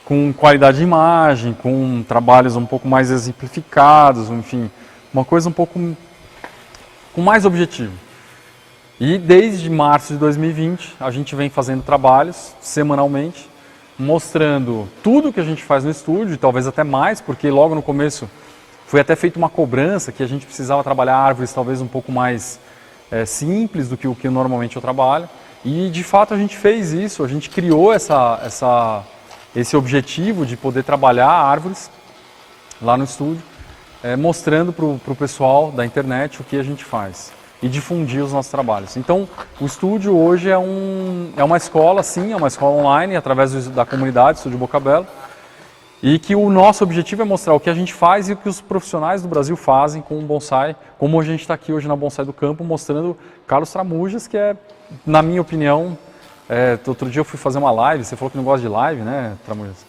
A: com qualidade de imagem, com trabalhos um pouco mais exemplificados, enfim, uma coisa um pouco com mais objetivo. E desde março de 2020 a gente vem fazendo trabalhos semanalmente, mostrando tudo que a gente faz no estúdio, talvez até mais, porque logo no começo foi até feita uma cobrança que a gente precisava trabalhar árvores talvez um pouco mais simples do que o que normalmente eu trabalho. E de fato a gente fez isso, a gente criou esse objetivo de poder trabalhar árvores lá no estúdio, mostrando para o pessoal da internet o que a gente faz e difundir os nossos trabalhos. Então, o estúdio hoje é uma escola, sim, é uma escola online, através da comunidade Estúdio Bocabello, e que o nosso objetivo é mostrar o que a gente faz e o que os profissionais do Brasil fazem com o bonsai, como a gente está aqui hoje na Bonsai do Campo, mostrando Carlos Tramujas, que é, na minha opinião, outro dia eu fui fazer uma live, você falou que não gosta de live, né, Tramujas?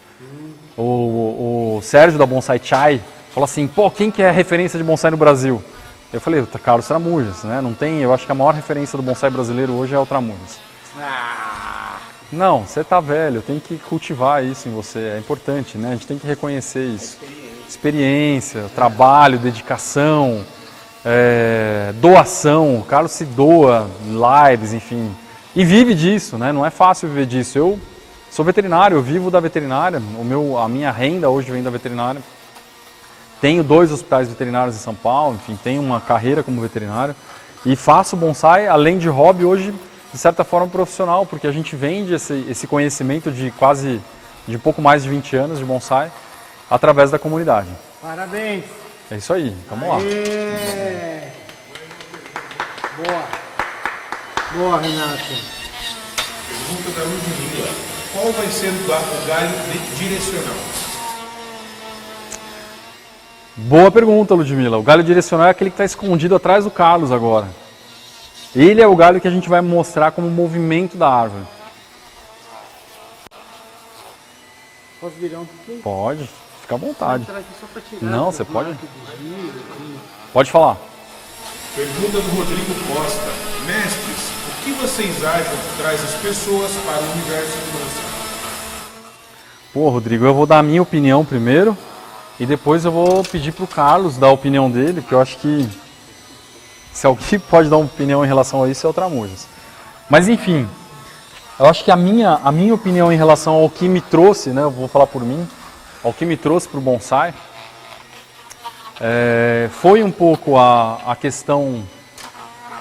A: O Sérgio da Bonsai Chai falou assim, pô, quem que é referência de bonsai no Brasil? Eu falei, Carlos Tramujas, né? Não tem, eu acho que a maior referência do bonsai brasileiro hoje é o Tramujas. Não, você tá velho, tem que cultivar isso em você, é importante, né? A gente tem que reconhecer isso. Experiência, trabalho, dedicação, doação. O Carlos se doa, lives, enfim. E vive disso, né? Não é fácil viver disso. Eu sou veterinário, eu vivo da veterinária, a minha renda hoje vem da veterinária. Tenho 2 hospitais veterinários em São Paulo, enfim, tenho uma carreira como veterinário e faço bonsai, além de hobby, hoje, de certa forma, profissional, porque a gente vende esse conhecimento de pouco mais de 20 anos de bonsai através da comunidade.
B: Parabéns!
A: É isso aí, vamos lá.
B: Boa! Boa, Renato!
E: Pergunta da Ludmilla. Qual vai ser o galho direcional?
A: Boa pergunta, Ludmilla. O galho direcional é aquele que está escondido atrás do Carlos agora. Ele é o galho que a gente vai mostrar como movimento da árvore.
B: Posso virar um pouquinho?
A: Pode, fica à vontade.
B: Vou entrar aqui só pra tirar
A: Não,
B: as
A: você pode.
B: marcas do giro, assim.
A: Pode falar.
E: Pergunta do Rodrigo Costa. Mestres, o que vocês acham que traz as pessoas para o universo do bonsai?
A: Pô, Rodrigo, eu vou dar a minha opinião primeiro e depois eu vou pedir para o Carlos dar a opinião dele, porque eu acho que se alguém pode dar uma opinião em relação a isso é o Tramujas. Mas enfim, eu acho que a minha opinião em relação ao que me trouxe, né, eu vou falar por mim, ao que me trouxe para o bonsai, foi um pouco a questão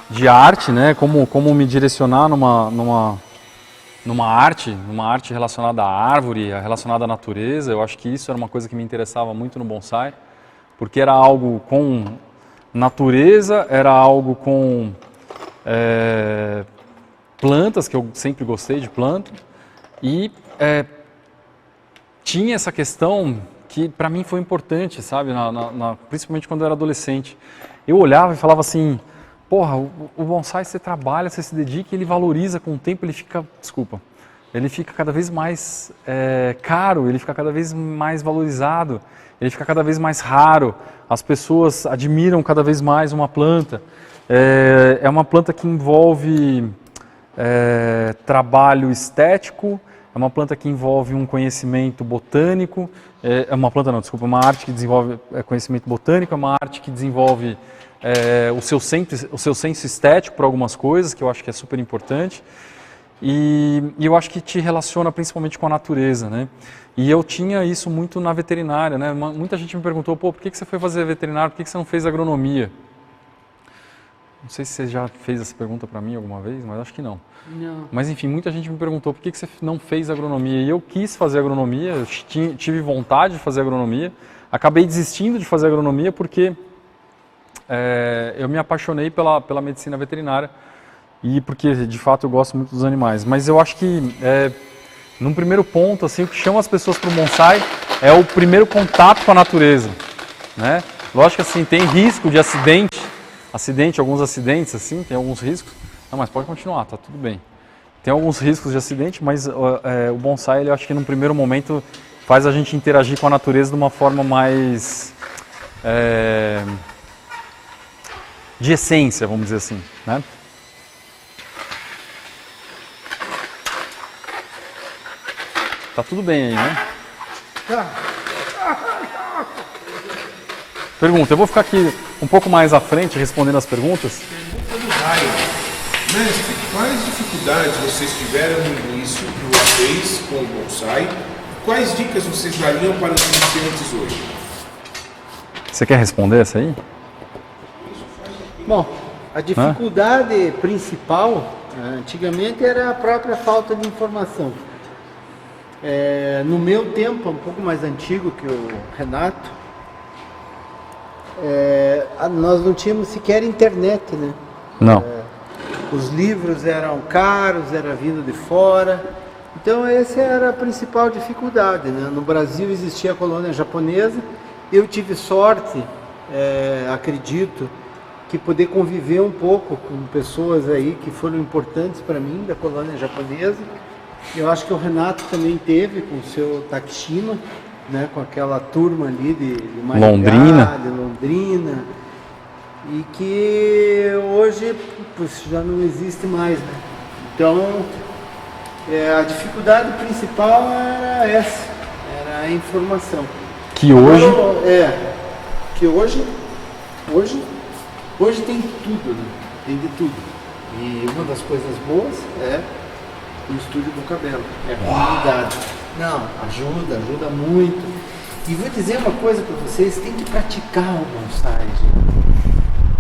A: de arte, né, como me direcionar numa arte relacionada à árvore, relacionada à natureza. Eu acho que isso era uma coisa que me interessava muito no bonsai, porque era algo com natureza, era algo com plantas, que eu sempre gostei de planta, e tinha essa questão que para mim foi importante, sabe, principalmente quando eu era adolescente. Eu olhava e falava assim, porra, o bonsai você trabalha, você se dedica, ele valoriza com o tempo, ele fica cada vez mais caro, ele fica cada vez mais valorizado, ele fica cada vez mais raro, as pessoas admiram cada vez mais uma planta. É uma planta que envolve trabalho estético, é uma planta que envolve um conhecimento botânico, uma arte que desenvolve conhecimento botânico, é uma arte que desenvolve o seu senso estético para algumas coisas, que eu acho que é super importante, e eu acho que te relaciona principalmente com a natureza, né? E eu tinha isso muito na veterinária, né? Muita gente me perguntou, pô, por que você foi fazer veterinário, por que você não fez agronomia? Não sei se você já fez essa pergunta para mim alguma vez, mas acho que não.
B: Não.
A: Mas enfim, muita gente me perguntou por que você não fez agronomia. E eu quis fazer agronomia, eu tive vontade de fazer agronomia. Acabei desistindo de fazer agronomia porque eu me apaixonei pela medicina veterinária e porque de fato eu gosto muito dos animais. Mas eu acho que, num primeiro ponto, assim, o que chama as pessoas para o bonsai é o primeiro contato com a natureza, né? Lógico que assim, tem risco de alguns acidentes, assim, tem alguns riscos. Não, mas pode continuar, tá tudo bem. Tem alguns riscos de acidente, mas o bonsai, eu acho que num primeiro momento faz a gente interagir com a natureza de uma forma mais de essência, vamos dizer assim, né? Tá tudo bem aí, né? Pergunta, eu vou ficar aqui um pouco mais à frente respondendo as perguntas.
E: Pergunta do Ryan. Mestre, quais dificuldades vocês tiveram no início de vocês com o bonsai? Quais dicas vocês dariam para os iniciantes hoje?
A: Você quer responder essa aí?
B: Bom, a dificuldade principal, antigamente, era a própria falta de informação. No meu tempo, um pouco mais antigo que o Renato, nós não tínhamos sequer internet, né?
A: Não.
B: Os livros eram caros, era vindo de fora. Então essa era a principal dificuldade, né? No Brasil existia a colônia japonesa. Eu tive sorte, acredito, que poder conviver um pouco com pessoas aí que foram importantes para mim da colônia japonesa. Eu acho que o Renato também teve com o seu Takishima, né? Com aquela turma ali de Maringá, de Londrina. E que hoje já não existe mais, né? Então, a dificuldade principal era essa, era a informação.
A: Que hoje...
B: Hoje tem tudo, né? Tem de tudo. E uma das coisas boas é o estúdio do cabelo, é a comunidade. Não, ajuda muito. E vou dizer uma coisa para vocês, tem que praticar o bonsai, gente.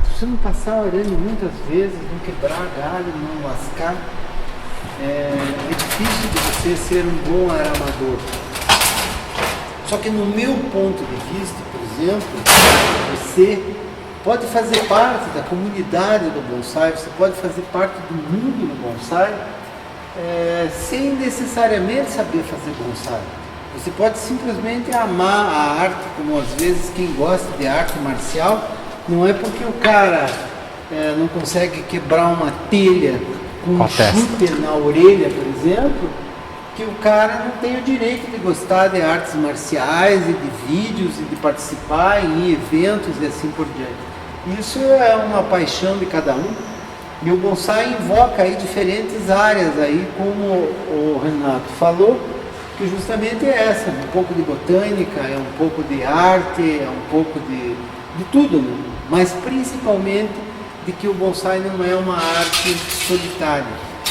B: Se você não passar orando muitas vezes, não quebrar galho, não lascar, é difícil de você ser um bom aramador. Só que no meu ponto de vista, por exemplo, você pode fazer parte da comunidade do bonsai, você pode fazer parte do mundo do bonsai, sem necessariamente saber fazer bonsai. Você pode simplesmente amar a arte, como às vezes quem gosta de arte marcial, não é porque o cara não consegue quebrar uma telha com um chute na orelha, por exemplo, que o cara não tem o direito de gostar de artes marciais e de vídeos e de participar em eventos e assim por diante. Isso é uma paixão de cada um. E o bonsai invoca aí diferentes áreas aí, como o Renato falou, que justamente é essa, um pouco de botânica, é um pouco de arte, é um pouco de tudo, né? Mas principalmente de que o bonsai não é uma arte solitária.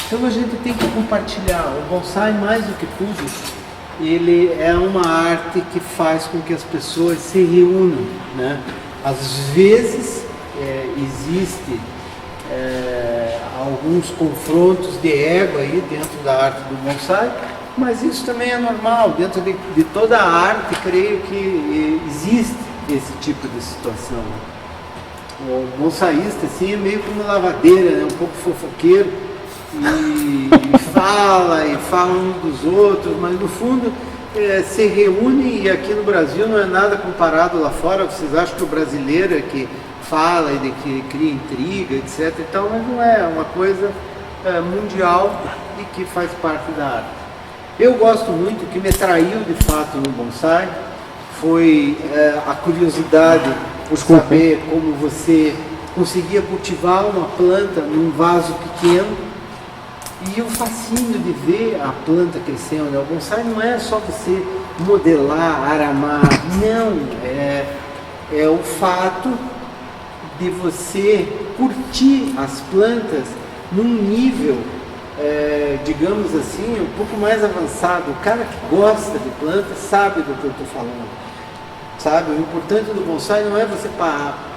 B: Então a gente tem que compartilhar. O bonsai, mais do que tudo, ele é uma arte que faz com que as pessoas se reúnam, né? Às vezes existe alguns confrontos de ego aí dentro da arte do bonsai, mas isso também é normal. Dentro de toda a arte, creio que existe esse tipo de situação. O bonsaísta assim, é meio como lavadeira, né? Um pouco fofoqueiro, e fala um dos outros, mas no fundo se reúne, e aqui no Brasil não é nada comparado lá fora. Vocês acham que o brasileiro é que fala e que cria intriga, etc. Então, mas não é uma coisa mundial e que faz parte da arte. Eu gosto muito, o que me atraiu de fato no bonsai foi a curiosidade por saber como você conseguia cultivar uma planta num vaso pequeno e o fascínio de ver a planta crescendo. O bonsai não é só você modelar, aramar, não, é o fato de você curtir as plantas num nível, digamos assim, um pouco mais avançado. O cara que gosta de plantas sabe do que eu estou falando. Sabe? O importante do bonsai não é você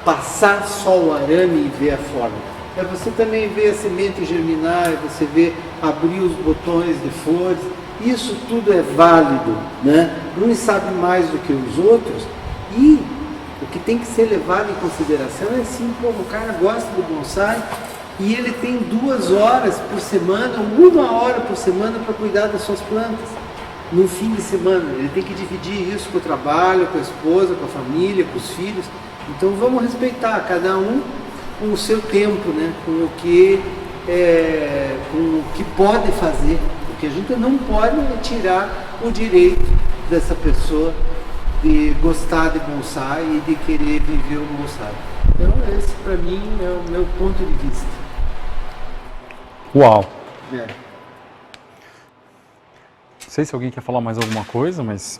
B: passar só o arame e ver a forma. É você também ver a semente germinar, é você ver abrir os botões de flores. Isso tudo é válido, né? Uns sabem mais do que os outros, e o que tem que ser levado em consideração é assim, como o cara gosta do bonsai e ele tem 2 horas por semana, 1 hora por semana para cuidar das suas plantas. No fim de semana, ele tem que dividir isso com o trabalho, com a esposa, com a família, com os filhos. Então vamos respeitar cada um com o seu tempo, né? Com o que pode fazer. O que a gente não pode é tirar o direito dessa pessoa de gostar de bonsai e de querer viver o bonsai. Então esse para mim é o meu ponto de vista.
A: Uau!
B: É.
A: Não sei se alguém quer falar mais alguma coisa, mas...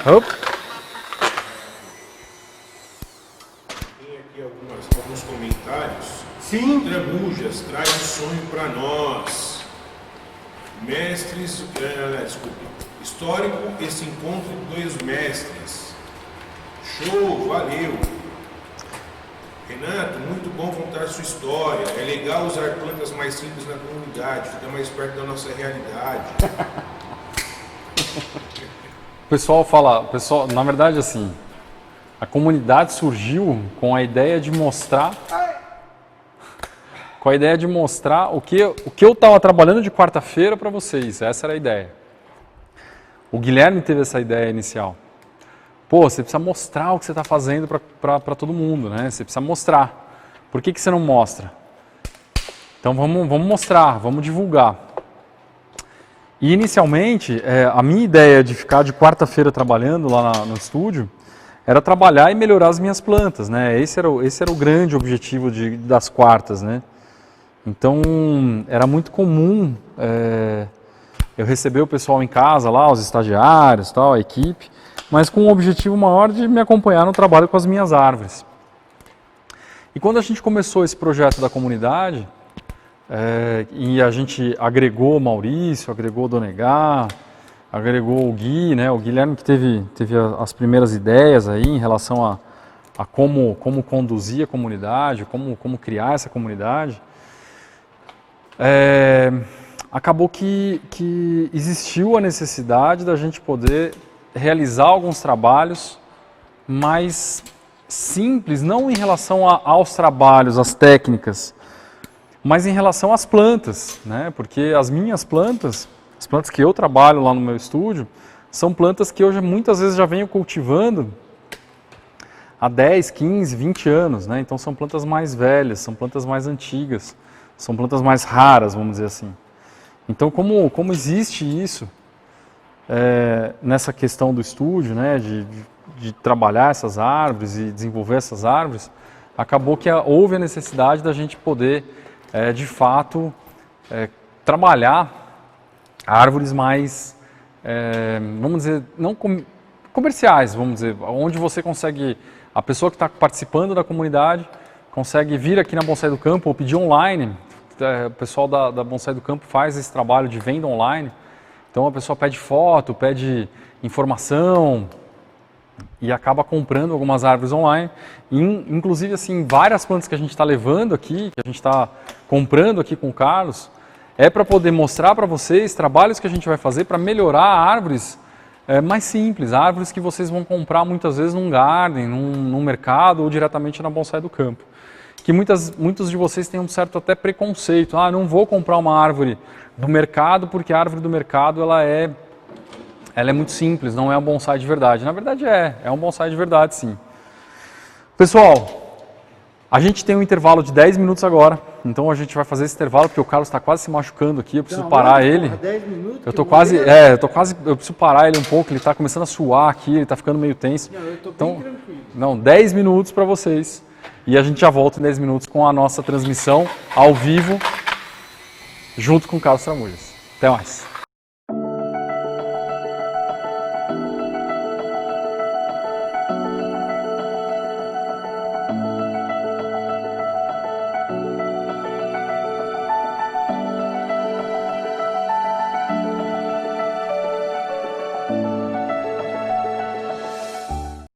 A: Op.
E: Tem aqui alguns comentários.
B: Sim.
E: Tramujas traz um sonho para nós. Mestres, desculpa. Histórico, esse encontro de 2 mestres. Show, valeu. Renato, muito bom contar sua história. É legal usar plantas mais simples na comunidade, fica mais perto da nossa realidade.
A: O pessoal, na verdade, assim, a comunidade surgiu com a ideia de mostrar, o que eu estava trabalhando de quarta-feira para vocês. Essa era a ideia. O Guilherme teve essa ideia inicial. Pô, você precisa mostrar o que você está fazendo para todo mundo, né? Você precisa mostrar. Por que você não mostra? Então vamos mostrar, vamos divulgar. E inicialmente, a minha ideia de ficar de quarta-feira trabalhando lá no estúdio era trabalhar e melhorar as minhas plantas, né? Esse era o grande objetivo das quartas, né? Então, era muito comum eu receber o pessoal em casa lá, os estagiários, tal, a equipe, mas com o objetivo maior de me acompanhar no trabalho com as minhas árvores. E quando a gente começou esse projeto da comunidade, e a gente agregou o Maurício, agregou o Donegá, agregou o Gui, né? O Guilherme que teve as primeiras ideias aí em relação a como conduzir a comunidade, como criar essa comunidade. Acabou que existiu a necessidade da gente poder realizar alguns trabalhos mais simples, não em relação aos trabalhos, às técnicas, mas em relação às plantas, né? Porque as minhas plantas, as plantas que eu trabalho lá no meu estúdio, são plantas que eu muitas vezes já venho cultivando há 10, 15, 20 anos, né? Então são plantas mais velhas, são plantas mais antigas, são plantas mais raras, vamos dizer assim. Então como existe isso nessa questão do estúdio, né? De trabalhar essas árvores e desenvolver essas árvores, acabou que houve a necessidade da gente poder de fato, como árvores mais, vamos dizer, não como comerciais, vamos dizer, onde você consegue, a pessoa que está participando da comunidade consegue vir aqui na Bonsai do Campo ou pedir online. O pessoal da Bonsai do Campo faz esse trabalho de venda online, então a pessoa pede foto, pede informação e acaba comprando algumas árvores online. E, inclusive, assim, várias plantas que a gente está levando aqui, que a gente está comprando aqui com o Carlos, é para poder mostrar para vocês trabalhos que a gente vai fazer para melhorar árvores mais simples, árvores que vocês vão comprar muitas vezes num garden, num mercado ou diretamente na Bonsai do Campo. Que muitos de vocês têm um certo até preconceito. Ah, não vou comprar uma árvore do mercado porque a árvore do mercado ela é muito simples, não é um bonsai de verdade. Na verdade é um bonsai de verdade, sim. Pessoal, a gente tem um intervalo de 10 minutos agora, então a gente vai fazer esse intervalo porque o Carlos está quase se machucando aqui, eu preciso parar ele.
B: 10 minutos
A: Eu preciso parar ele um pouco, ele está começando a suar aqui, ele está ficando meio tenso.
B: Não, eu tô
A: Então,
B: bem tranquilo.
A: não, 10 minutos para vocês. E a gente já volta em 10 minutos com a nossa transmissão ao vivo, junto com o Carlos Tramujas. Até mais.